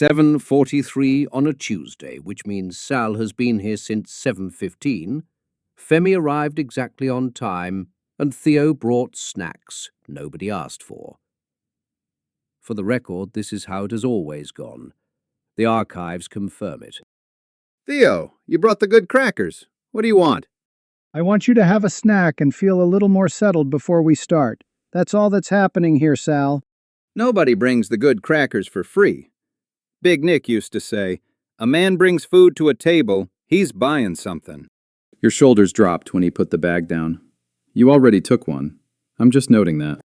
7:43 on a Tuesday, which means Sal has been here since 7:15. Femi arrived exactly on time, and Theo brought snacks nobody asked for. For the record, this is how it has always gone. The archives confirm it. Theo, you brought the good crackers. What do you want? I want you to have a snack and feel a little more settled before we start. That's all that's happening here, Sal. Nobody brings the good crackers for free. Big Nick used to say, a man brings food to a table, he's buying something. Your shoulders dropped when he put the bag down. You already took one. I'm just noting that.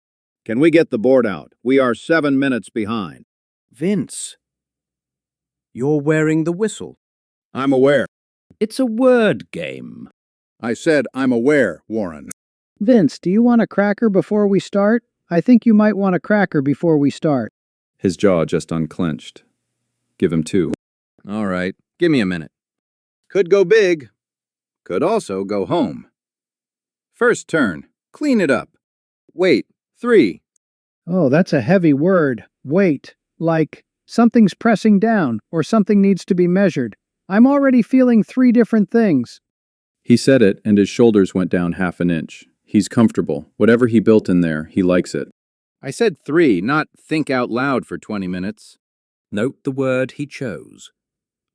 Can we get the board out? We are 7 minutes behind. Vince, you're wearing the whistle. I'm aware. It's a word game. I said I'm aware, Warren. Vince, do you want a cracker before we start? I think you might want a cracker before we start. His jaw just unclenched. Give him 2. All right, give me a minute. Could go big. Could also go home. First turn, clean it up. Wait, 3. Oh, that's a heavy word. Wait. Like, something's pressing down, or something needs to be measured. I'm already feeling 3 different things. He said it, and his shoulders went down half an inch. He's comfortable. Whatever he built in there, he likes it. I said 3, not think out loud for 20 minutes. Note the word he chose.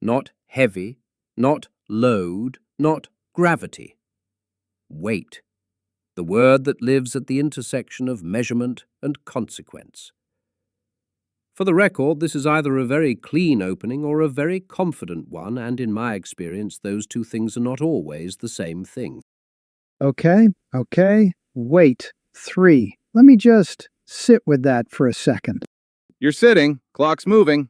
Not heavy, not load, not gravity. Weight. The word that lives at the intersection of measurement and consequence. For the record, this is either a very clean opening or a very confident one, and in my experience, those 2 things are not always the same thing. Okay. Wait. 3. Let me just sit with that for a second. You're sitting. Clock's moving.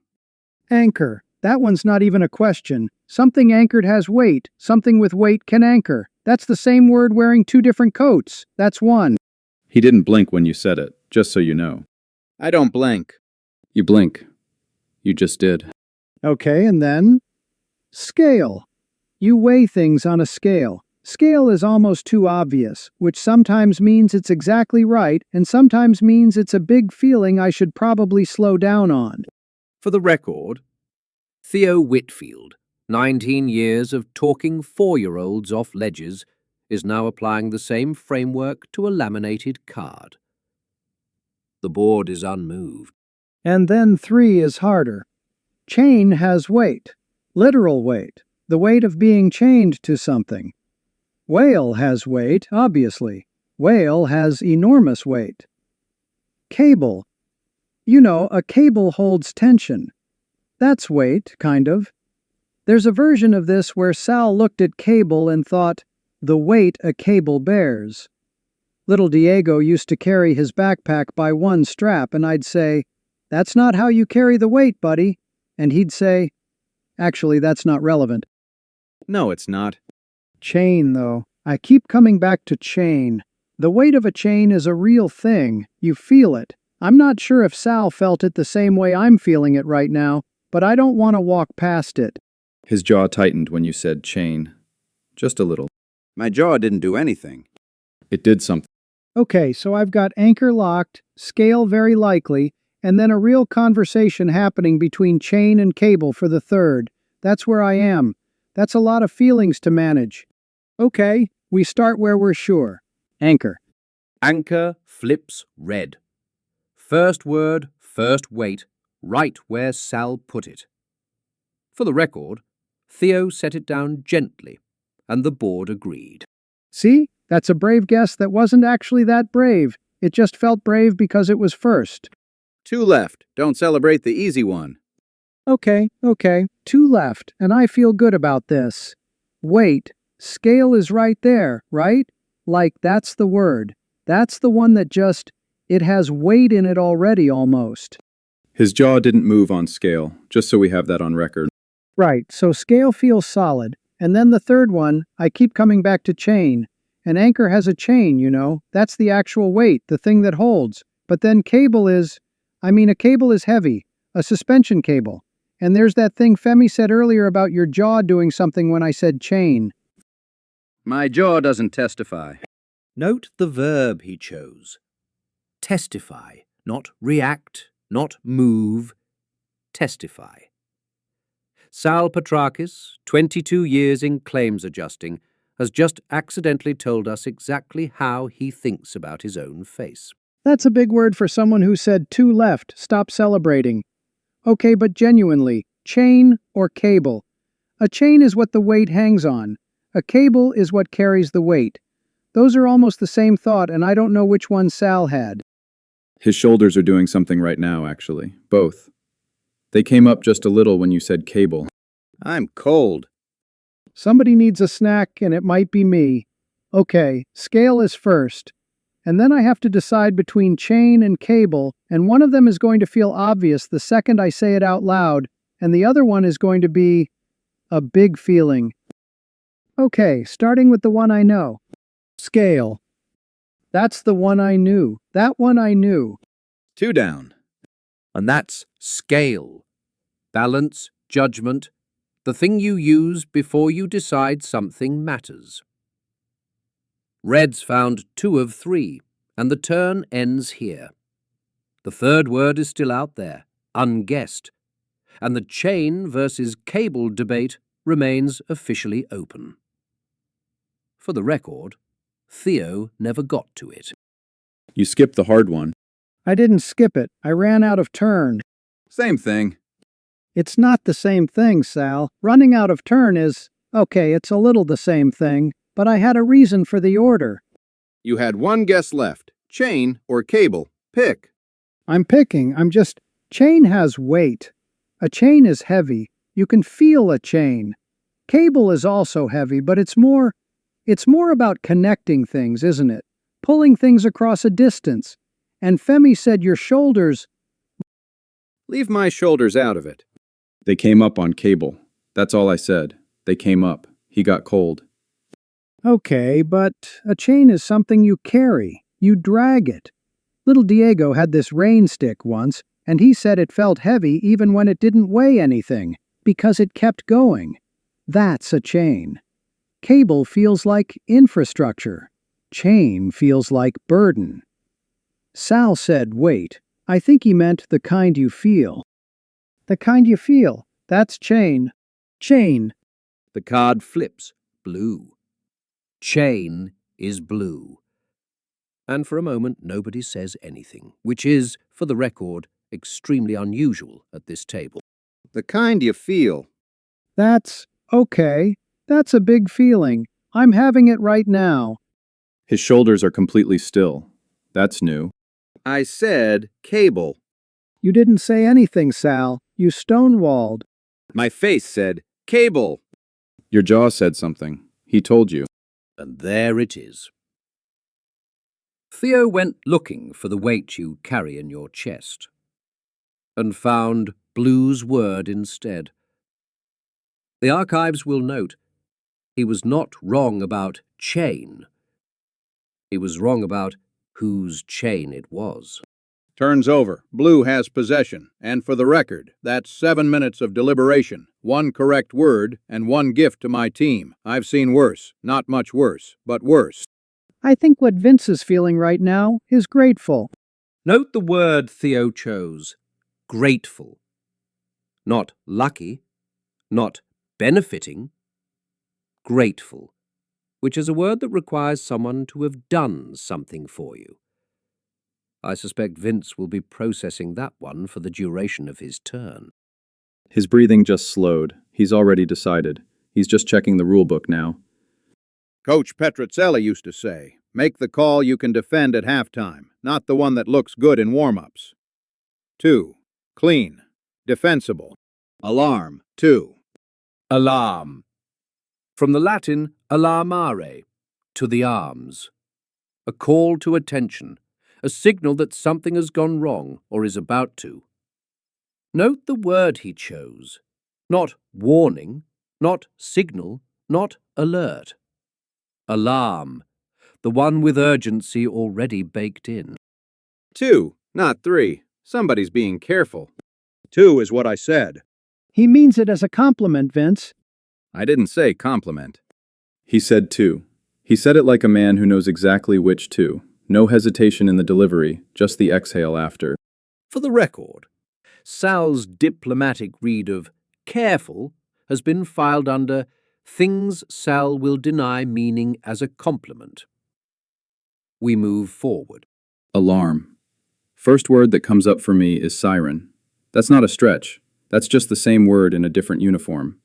Anchor. That one's not even a question. Something anchored has weight. Something with weight can anchor. That's the same word wearing 2 different coats. That's one. He didn't blink when you said it, just so you know. I don't blink. You blink. You just did. Okay, and then? Scale. You weigh things on a scale. Scale is almost too obvious, which sometimes means it's exactly right, and sometimes means it's a big feeling I should probably slow down on. For the record, Theo Whitfield, 19 years of talking 4-year-olds off ledges, is now applying the same framework to a laminated card. The board is unmoved. And then 3 is harder. Chain has weight. Literal weight. The weight of being chained to something. Whale has weight, obviously. Whale has enormous weight. Cable. You know, a cable holds tension. That's weight, kind of. There's a version of this where Sal looked at cable and thought, the weight a cable bears. Little Diego used to carry his backpack by one strap, and I'd say, that's not how you carry the weight, buddy. And he'd say, actually, that's not relevant. No, it's not. Chain, though. I keep coming back to chain. The weight of a chain is a real thing. You feel it. I'm not sure if Sal felt it the same way I'm feeling it right now, but I don't want to walk past it. His jaw tightened when you said chain. Just a little. My jaw didn't do anything. It did something. Okay, so I've got anchor locked, scale very likely, and then a real conversation happening between chain and cable for the third. That's where I am. That's a lot of feelings to manage. Okay, we start where we're sure. Anchor. Anchor flips red. First word, first weight, right where Sal put it. For the record, Theo set it down gently, and the board agreed. See? That's a brave guess that wasn't actually that brave. It just felt brave because it was first. 2 left. Don't celebrate the easy one. Okay. 2 left, and I feel good about this. Weight. Scale is right there, right? Like, that's the word. That's the one that just, it has weight in it already almost. His jaw didn't move on scale, just so we have that on record. Right, so scale feels solid. And then the third one, I keep coming back to chain. An anchor has a chain, you know. That's the actual weight, the thing that holds. But then cable is, a cable is heavy. A suspension cable. And there's that thing Femi said earlier about your jaw doing something when I said chain. My jaw doesn't testify. Note the verb he chose. Testify, not react, not move. Testify. Sal Petrakis, 22 years in claims adjusting, has just accidentally told us exactly how he thinks about his own face. That's a big word for someone who said two left, stop celebrating. Okay, but genuinely, chain or cable? A chain is what the weight hangs on. A cable is what carries the weight. Those are almost the same thought, and I don't know which one Sal had. His shoulders are doing something right now, actually. Both. They came up just a little when you said cable. I'm cold. Somebody needs a snack, and it might be me. Okay, scale is first. And then I have to decide between chain and cable, and one of them is going to feel obvious the second I say it out loud, and the other one is going to be a big feeling. Okay, starting with the one I know. Scale. That's the one I knew. That one I knew. 2 down. And that's scale. Balance, judgment, the thing you use before you decide something matters. Red's found 2 of 3, and the turn ends here. The third word is still out there, unguessed, and the chain versus cable debate remains officially open. For the record, Theo never got to it. You skipped the hard one. I didn't skip it. I ran out of turn. Same thing. It's not the same thing, Sal. Running out of turn is, okay, it's a little the same thing, but I had a reason for the order. You had 1 guess left. Chain or cable. Pick. I'm picking. Chain has weight. A chain is heavy. You can feel a chain. Cable is also heavy, but it's more about connecting things, isn't it? Pulling things across a distance. And Femi said your shoulders. Leave my shoulders out of it. They came up on cable. That's all I said. They came up. He got cold. Okay, but a chain is something you carry. You drag it. Little Diego had this rain stick once, and he said it felt heavy even when it didn't weigh anything, because it kept going. That's a chain. Cable feels like infrastructure. Chain feels like burden. Sal said weight. I think he meant the kind you feel. The kind you feel. That's chain. Chain. The card flips, blue. Chain is blue. And for a moment nobody says anything, which is, for the record, extremely unusual at this table. The kind you feel. That's okay. That's a big feeling. I'm having it right now. His shoulders are completely still. That's new. I said cable. You didn't say anything, Sal. You stonewalled. My face said cable. Your jaw said something. He told you. And there it is. Theo went looking for the weight you carry in your chest, and found Blue's word instead. The archives will note he was not wrong about chain. He was wrong about whose chain it was. Turns over. Blue has possession. And for the record, that's 7 minutes of deliberation, 1 correct word, and 1 gift to my team. I've seen worse. Not much worse, but worse. I think what Vince is feeling right now is grateful. Note the word Theo chose, grateful. Not lucky, not benefiting, grateful, which is a word that requires someone to have done something for you. I suspect Vince will be processing that one for the duration of his turn. His breathing just slowed. He's already decided. He's just checking the rule book now. Coach Petrozelli used to say, make the call you can defend at halftime, not the one that looks good in warm-ups. 2. Clean. Defensible. Alarm. 2. Alarm. From the Latin alarmare, to the arms. A call to attention, a signal that something has gone wrong or is about to. Note the word he chose. Not warning, not signal, not alert. Alarm, the one with urgency already baked in. 2, not 3. Somebody's being careful. 2 is what I said. He means it as a compliment, Vince. I didn't say compliment. He said 2. He said it like a man who knows exactly which 2. No hesitation in the delivery, just the exhale after. For the record, Sal's diplomatic read of careful has been filed under things Sal will deny meaning as a compliment. We move forward. Alarm. First word that comes up for me is siren. That's not a stretch. That's just the same word in a different uniform.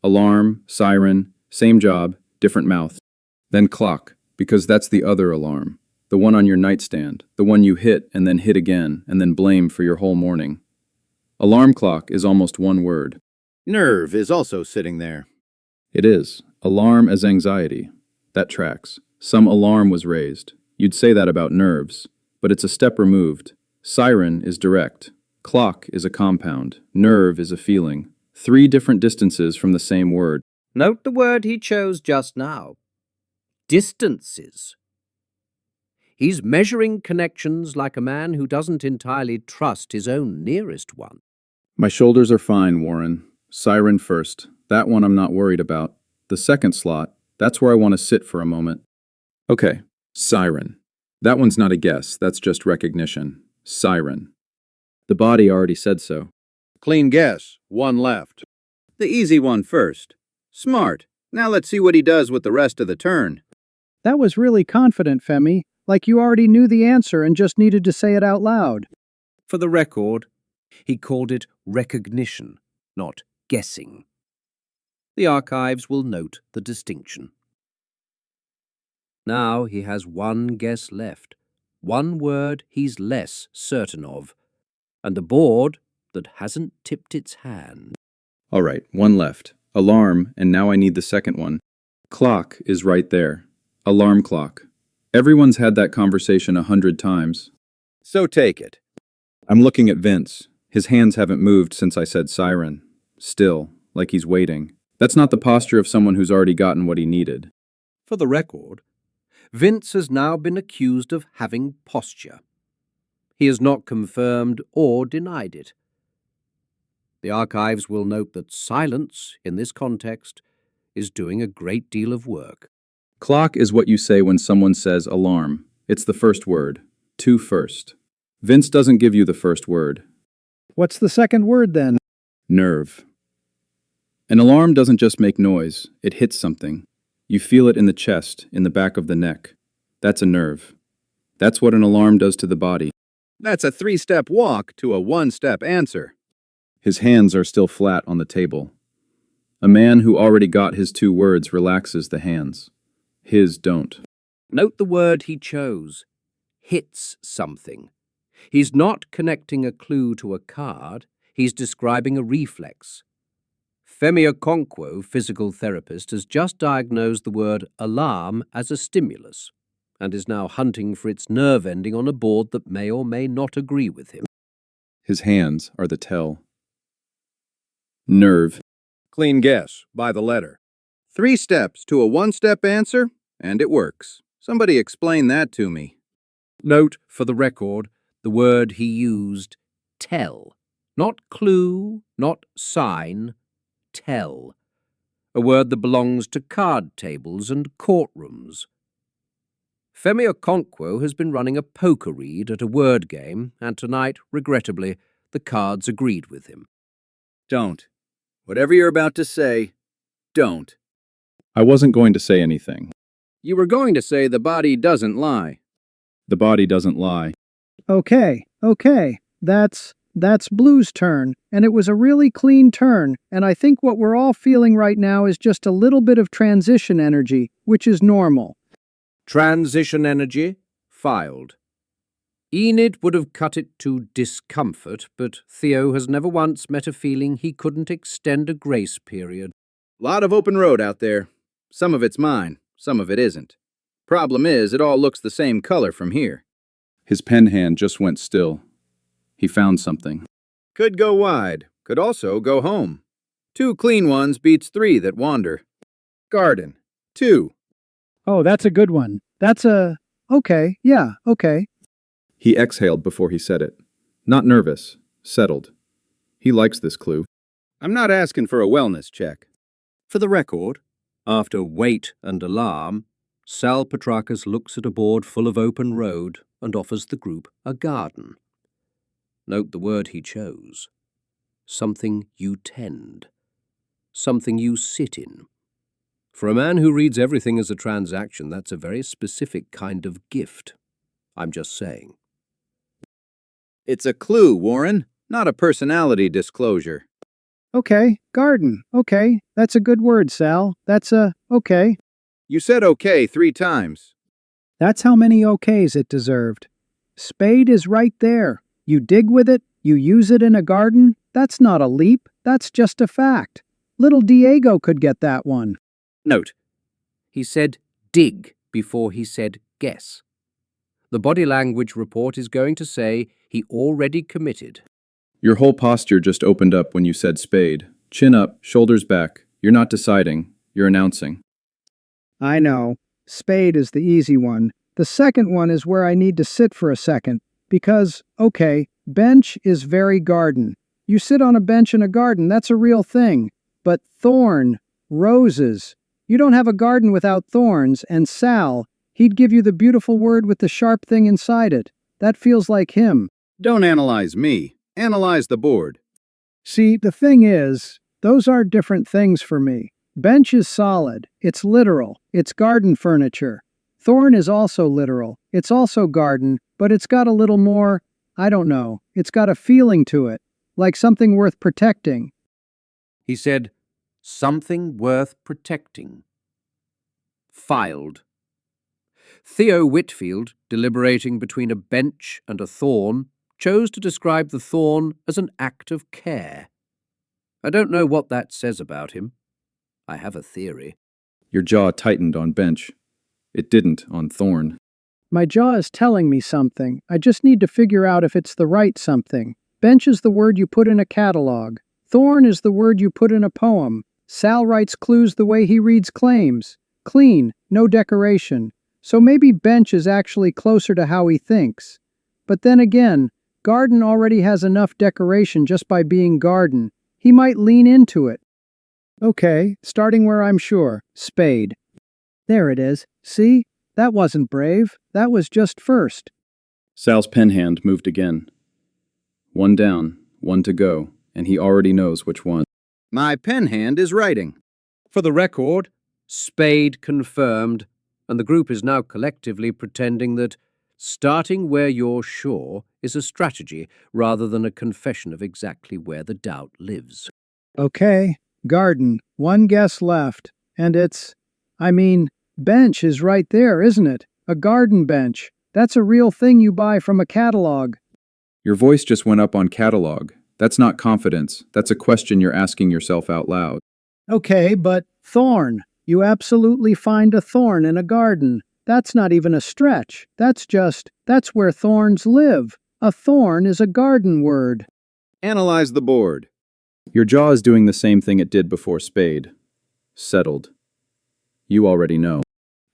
Alarm, siren, same job, different mouth. Then clock, because that's the other alarm. The one on your nightstand, the one you hit and then hit again and then blame for your whole morning. Alarm clock is almost one word. Nerve is also sitting there. It is. Alarm as anxiety. That tracks. Some alarm was raised. You'd say that about nerves, but it's a step removed. Siren is direct. Clock is a compound. Nerve is a feeling. 3 different distances from the same word. Note the word he chose just now. Distances. He's measuring connections like a man who doesn't entirely trust his own nearest one. My shoulders are fine, Warren. Siren first. That one I'm not worried about. The second slot, that's where I want to sit for a moment. Okay, siren. That one's not a guess, that's just recognition. Siren. The body already said so. Clean guess. 1 left. The easy one first. Smart. Now let's see what he does with the rest of the turn. That was really confident, Femi, like you already knew the answer and just needed to say it out loud. For the record, he called it recognition, not guessing. The archives will note the distinction. Now he has one guess left, one word he's less certain of, and a board that hasn't tipped its hand. All right, 1 left. Alarm, and now I need the second one. Clock is right there. Alarm clock. Everyone's had that conversation 100 times. So take it. I'm looking at Vince. His hands haven't moved since I said siren. Still, like he's waiting. That's not the posture of someone who's already gotten what he needed. For the record, Vince has now been accused of having posture. He has not confirmed or denied it. The archives will note that silence, in this context, is doing a great deal of work. Clock is what you say when someone says alarm. It's the first word. 2 first. Vince doesn't give you the first word. What's the second word then? Nerve. An alarm doesn't just make noise, it hits something. You feel it in the chest, in the back of the neck. That's a nerve. That's what an alarm does to the body. That's a 3-step walk to a 1-step answer. His hands are still flat on the table. A man who already got his 2 words relaxes the hands. His don't. Note the word he chose. Hits something. He's not connecting a clue to a card, he's describing a reflex. Femi Okonkwo, physical therapist, has just diagnosed the word alarm as a stimulus and is now hunting for its nerve ending on a board that may or may not agree with him. His hands are the tell. Nerve. Clean guess, by the letter. 3 steps to a 1-step answer, and it works. Somebody explain that to me. Note, for the record, the word he used, tell. Not clue, not sign, tell. A word that belongs to card tables and courtrooms. Femi Okonkwo has been running a poker read at a word game, and tonight, regrettably, the cards agreed with him. Don't. Whatever you're about to say, don't. I wasn't going to say anything. You were going to say the body doesn't lie. The body doesn't lie. Okay. That's Blue's turn, and it was a really clean turn, and I think what we're all feeling right now is just a little bit of transition energy, which is normal. Transition energy, filed. Enid would have cut it to discomfort, but Theo has never once met a feeling he couldn't extend a grace period. Lot of open road out there. Some of it's mine, some of it isn't. Problem is, it all looks the same color from here. His pen hand just went still. He found something. Could go wide, could also go home. 2 clean ones beats 3 that wander. Garden. 2. Oh, that's a good one. Okay. He exhaled before he said it. Not nervous, settled. He likes this clue. I'm not asking for a wellness check. For the record, after wait and alarm, Sal Petrakis looks at a board full of open road and offers the group a garden. Note the word he chose. Something you tend. something you sit in. For a man who reads everything as a transaction, that's a very specific kind of gift. I'm just saying. It's a clue, Warren, not a personality disclosure. Okay, garden. Okay, that's a good word, Sal. Okay. You said okay 3 times. That's how many okays it deserved. Spade is right there. You dig with it, you use it in a garden. That's not a leap, that's just a fact. Little Diego could get that one. Note, he said dig before he said guess. The body language report is going to say he already committed. Your whole posture just opened up when you said spade. Chin up, shoulders back. You're not deciding, you're announcing. I know. Spade is the easy one. The second one is where I need to sit for a second. Because, okay, bench is very garden. You sit on a bench in a garden, that's a real thing. But thorn, roses. You don't have a garden without thorns, and Sal, he'd give you the beautiful word with the sharp thing inside it. That feels like him. Don't analyze me. Analyze the board. See, the thing is, those are different things for me. Bench is solid. It's literal. It's garden furniture. Thorn is also literal. It's also garden, but it's got a little more, I don't know, it's got a feeling to it, like something worth protecting. He said, something worth protecting. Filed. Theo Whitfield, deliberating between a bench and a thorn, chose to describe the thorn as an act of care. I don't know what that says about him. I have a theory. Your jaw tightened on bench. It didn't on thorn. My jaw is telling me something. I just need to figure out if it's the right something. Bench is the word you put in a catalog. Thorn is the word you put in a poem. Sal writes clues the way he reads claims. Clean, no decoration. So maybe bench is actually closer to how he thinks. But then again, garden already has enough decoration just by being garden. He might lean into it. Okay, starting where I'm sure. Spade. There it is. See? That wasn't brave. That was just first. Sal's pen hand moved again. One down, one to go, and he already knows which one. My pen hand is writing. For the record, spade confirmed, and the group is now collectively pretending that starting where you're sure is a strategy rather than a confession of exactly where the doubt lives. Okay, garden. One guess left. And bench is right there, isn't it? A garden bench. That's a real thing you buy from a catalog. Your voice just went up on catalog. That's not confidence. That's a question you're asking yourself out loud. Okay, but thorn. You absolutely find a thorn in a garden. That's not even a stretch. That's where thorns live. A thorn is a garden word. Analyze the board. Your jaw is doing the same thing it did before spade. Settled. You already know.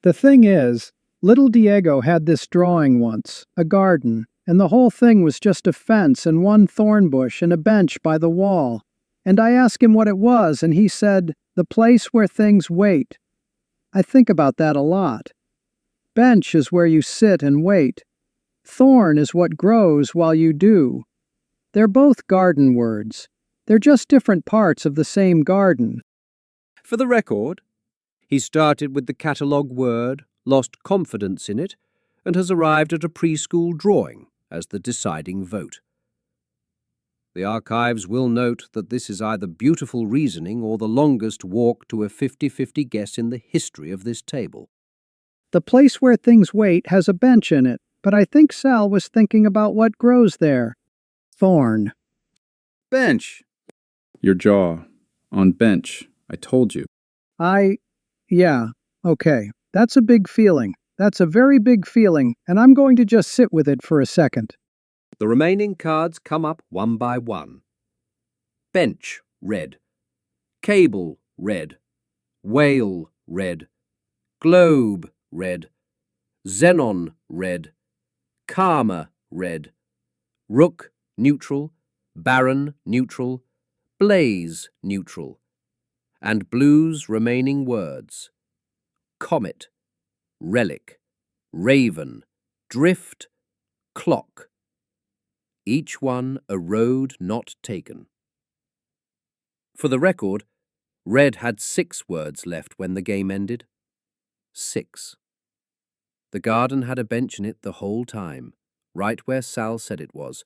The thing is, little Diego had this drawing once, a garden, and the whole thing was just a fence and one thorn bush and a bench by the wall. And I asked him what it was, and he said, the place where things wait. I think about that a lot. Bench is where you sit and wait. Thorn is what grows while you do. They're both garden words. They're just different parts of the same garden. For the record, he started with the catalogue word, lost confidence in it, and has arrived at a preschool drawing as the deciding vote. The archives will note that this is either beautiful reasoning or the longest walk to a 50-50 guess in the history of this table. The place where things wait has a bench in it, but I think Sal was thinking about what grows there. Thorn. Bench. Your jaw. On bench. I told you. Yeah, okay. That's a big feeling. That's a very big feeling, and I'm going to just sit with it for a second. The remaining cards come up one by one. Bench, red. Cable, red. Whale, red. Globe, red. Xenon, red. Karma, red. Rook, neutral. Baron, neutral. Blaze, neutral. And blue's remaining words. Comet, relic, raven, drift, clock. Each one a road not taken. For the record, Red had 6 words left when the game ended. 6. The garden had a bench in it the whole time, right where Sal said it was,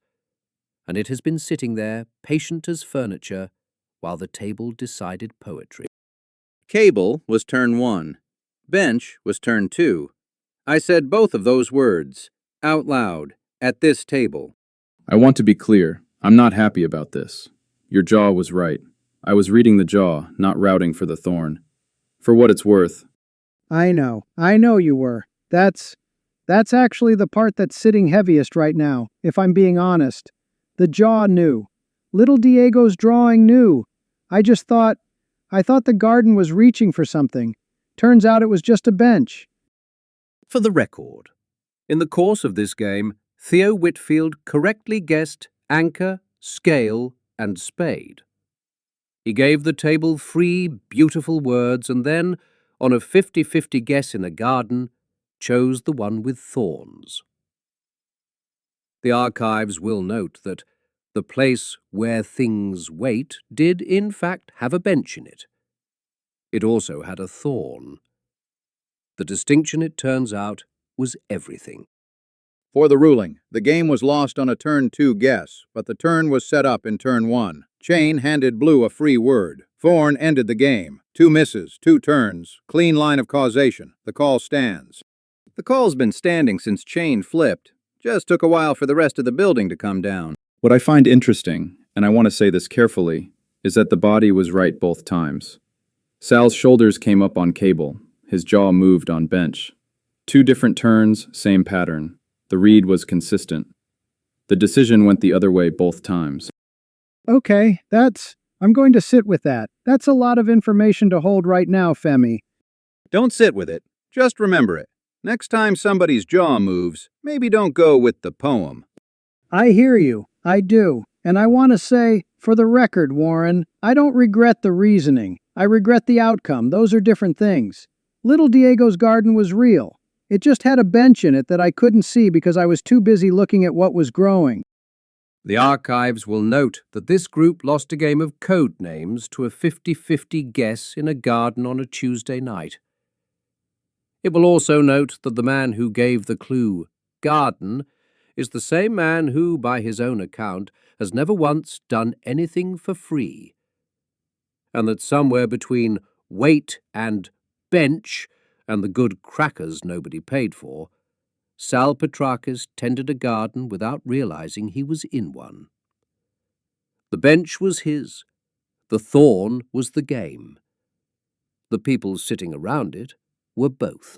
and it has been sitting there, patient as furniture, while the table decided poetry. Cable was turn 1. Bench was turn 2. I said both of those words, out loud, at this table. I want to be clear. I'm not happy about this. Your jaw was right. I was reading the jaw, not routing for the thorn. For what it's worth. I know you were. That's actually the part that's sitting heaviest right now, if I'm being honest. The jaw knew. Little Diego's drawing knew. I thought the garden was reaching for something. Turns out it was just a bench. For the record, in the course of this game, Theo Whitfield correctly guessed anchor, scale, and spade. He gave the table 3 beautiful words and then, on a 50-50 guess in a garden, chose the one with thorns. The archives will note that the place where things wait did in fact have a bench in it. It also had a thorn. The distinction, it turns out, was everything. For the ruling, the game was lost on a turn 2 guess, but the turn was set up in turn 1. Chain handed Blue a free word. Thorn ended the game. 2 misses, 2 turns, clean line of causation. The call stands. The call's been standing since Chain flipped. Just took a while for the rest of the building to come down. What I find interesting, and I want to say this carefully, is that the body was right both times. Sal's shoulders came up on Cable. His jaw moved on bench. 2 different turns, same pattern. The read was consistent. The decision went the other way both times. Okay, I'm going to sit with that. That's a lot of information to hold right now, Femi. Don't sit with it. Just remember it. Next time somebody's jaw moves, maybe don't go with the poem. I hear you. I do. And I want to say, for the record, Warren, I don't regret the reasoning. I regret the outcome. Those are different things. Little Diego's garden was real. It just had a bench in it that I couldn't see because I was too busy looking at what was growing. The archives will note that this group lost a game of Codenames to a 50-50 guess in a garden on a Tuesday night. It will also note that the man who gave the clue, garden, is the same man who, by his own account, has never once done anything for free, and that somewhere between wait and bench and the good crackers nobody paid for, Sal Petrakis tended a garden without realizing he was in one. The bench was his, the thorn was the game. The people sitting around it were both.